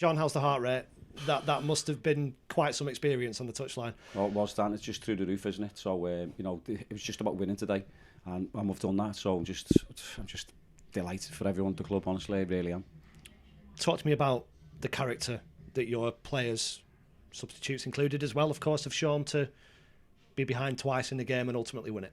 John, how's the heart rate? That must have been quite some experience on the touchline. Well, it was, Dan. It's just through the roof, isn't it? So, it was just about winning today, and we've done that. So I'm just delighted for everyone at the club. Honestly, I really am. Talk to me about the character that your players, substitutes included as well, of course, have shown to be behind twice in the game and ultimately win it.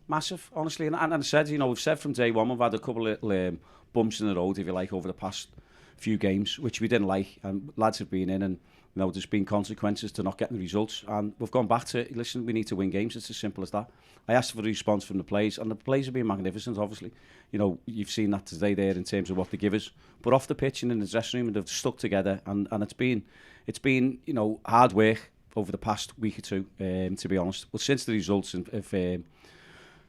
Massive, honestly, and I said, we've said from day one we've had a couple of bumps in the road, if you like, over the past few games, which we didn't like, and lads have been in, and there's been consequences to not getting the results, and we've gone back to, listen, we need to win games. It's as simple as that. I asked for the response from the players, and the players have been magnificent, obviously. You've seen that today there in terms of what they give us, but off the pitch and in the dressing room, they've stuck together, and it's been hard work over the past week or two, to be honest. Well, since the results of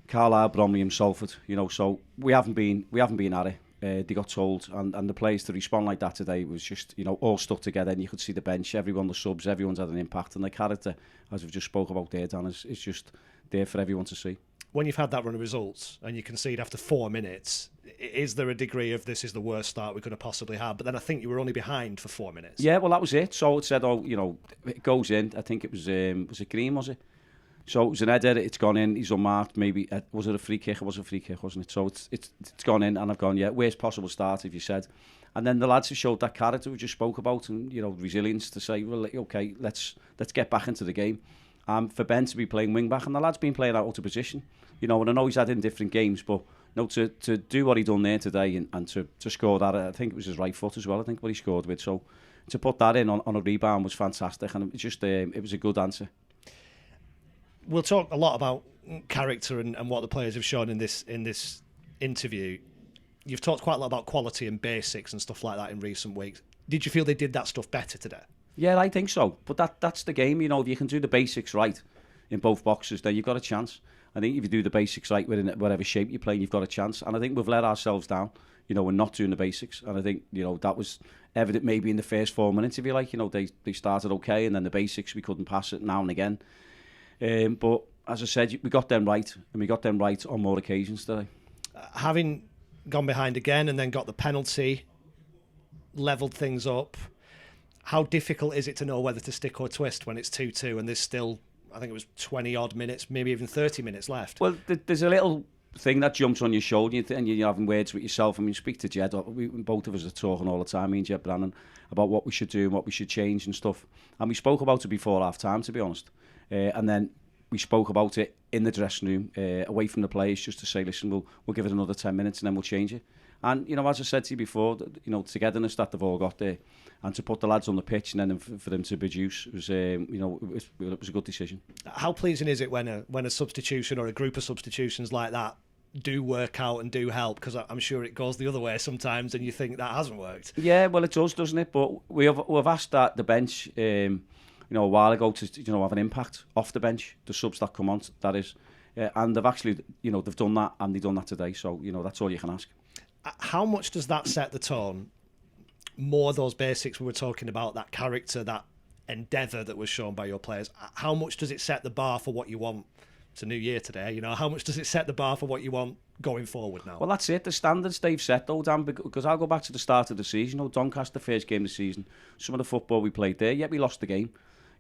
Carlisle, Bromley and Salford, so we haven't been at it. They got told, and the players to respond like that today was just, all stuck together, and you could see the bench, everyone, the subs, everyone's had an impact, and the character, as we've just spoke about there, Dan, is just there for everyone to see. When you've had that run of results and you concede after 4 minutes, is there a degree of this is the worst start we could have possibly had? But then I think you were only behind for 4 minutes. Yeah, well, that was it. So it said, it goes in. I think it was it Green, was it? So it was an header, it's gone in, he's unmarked, maybe, was it a free kick? It was a free kick, wasn't it? So it's gone in, and I've gone, yeah, worst possible start, if you said. And then the lads have showed that character we just spoke about, and, resilience to say, well, okay, let's get back into the game. For Ben to be playing wing-back, and the lad's been playing out of position, and I know he's had in different games, but, to do what he done there today, and to score that, I think it was his right foot as well, I think, what he scored with. So to put that in on a rebound was fantastic, and it was a good answer. We'll talk a lot about character and what the players have shown in this interview. You've talked quite a lot about quality and basics and stuff like that in recent weeks. Did you feel they did that stuff better today? Yeah, I think so. But that's the game. If you can do the basics right in both boxes, then you've got a chance. I think if you do the basics right within whatever shape you're playing, you've got a chance. And I think we've let ourselves down, we're not doing the basics. And I think, that was evident maybe in the first 4 minutes, if you like. They started okay, and then the basics, we couldn't pass it now and again. But as I said, we got them right, and we got them right on more occasions today. Having gone behind again and then got the penalty, levelled things up, how difficult is it to know whether to stick or twist when it's 2-2 and there's still, I think it was 20 odd minutes, maybe even 30 minutes left? Well, there's a little thing that jumps on your shoulder, and you're having words with yourself. I mean, speak to Jed. Both of us are talking all the time, me and Jed Brannan, about what we should do and what we should change and stuff. And we spoke about it before half time, to be honest. And then we spoke about it in the dressing room, away from the players, just to say, listen, we'll give it another 10 minutes and then we'll change it. And, as I said to you before, togetherness that they've all got there, and to put the lads on the pitch and then for them to produce was, it was a good decision. How pleasing is it when a substitution or a group of substitutions like that do work out and do help? Because I'm sure it goes the other way sometimes and you think that hasn't worked. Yeah, well, it does, doesn't it? But we've asked that the bench, a while ago to have an impact off the bench, the subs that come on, that is, and they've actually they've done that, and they've done that today. So that's all you can ask. How much does that set the tone? More those basics we were talking about, that character, that endeavour that was shown by your players. How much does it set the bar for what you want? It's a new year today. How much does it set the bar for what you want going forward now? Well, that's it. The standards they've set, though, Dan, because I'll go back to the start of the season. Doncaster, first game of the season, some of the football we played there, yet we lost the game.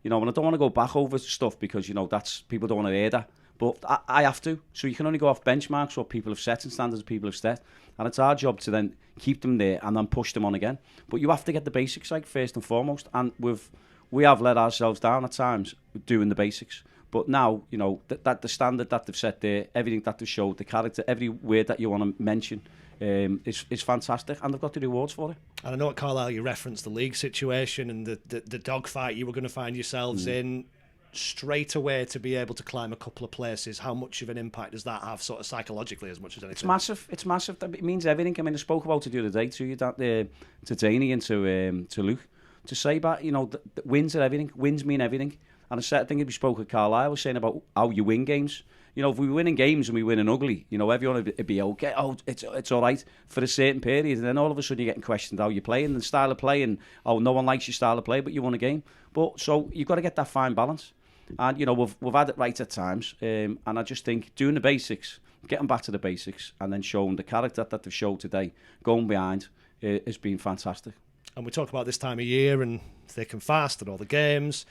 And I don't want to go back over stuff because, that's people don't want to hear that. But I have to. So you can only go off benchmarks, what people have set and standards people have set. And it's our job to then keep them there and then push them on again. But you have to get the basics right first and foremost. And we have let ourselves down at times doing the basics. But now, that the standard that they've set there, everything that they've showed, the character, every word that you want to mention, is fantastic, and they've got the rewards for it. And I know at Carlisle you referenced the league situation and the dogfight you were going to find yourselves in. Straight away to be able to climb a couple of places, how much of an impact does that have, sort of psychologically, as much as anything? It's massive. It means everything. I mean, I spoke about it the other day to you, to Danny and to Luke, to say about, that wins are everything. Wins mean everything. And a certain thing that we spoke at Carlisle, I was saying about how you win games. If we win in games and we win in ugly, everyone would be okay. Oh, it's all right for a certain period. And then all of a sudden you're getting questioned how you're playing, the style of play, and no one likes your style of play, but you won a game. But so you've got to get that fine balance. And, we've had it right at times. And I just think doing the basics, getting back to the basics, and then showing the character that they've showed today, going behind, has been fantastic. And we talk about this time of year and thick and fast and all the games.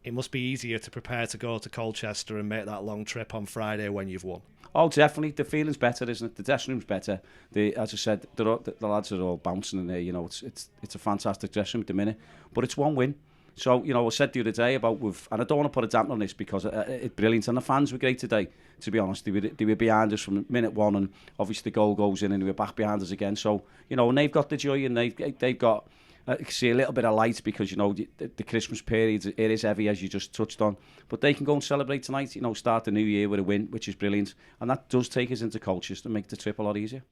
It must be easier to prepare to go to Colchester and make that long trip on Friday when you've won. Oh, definitely. The feeling's better, isn't it? The dressing room's better. As I said, the lads are all bouncing in there. You know, it's a fantastic dressing room at the minute. But it's one win. So, you know, I said the other day about and I don't want to put a damper on this because it's brilliant. And the fans were great today, to be honest. They were behind us from minute one, and obviously the goal goes in and they were back behind us again. So, you know, and they've got the joy and they've got... you can see a little bit of light because, you know, the Christmas period, it is heavy, as you just touched on. But they can go and celebrate tonight, you know, start the new year with a win, which is brilliant. And that does take us into Colchester and make the trip a lot easier.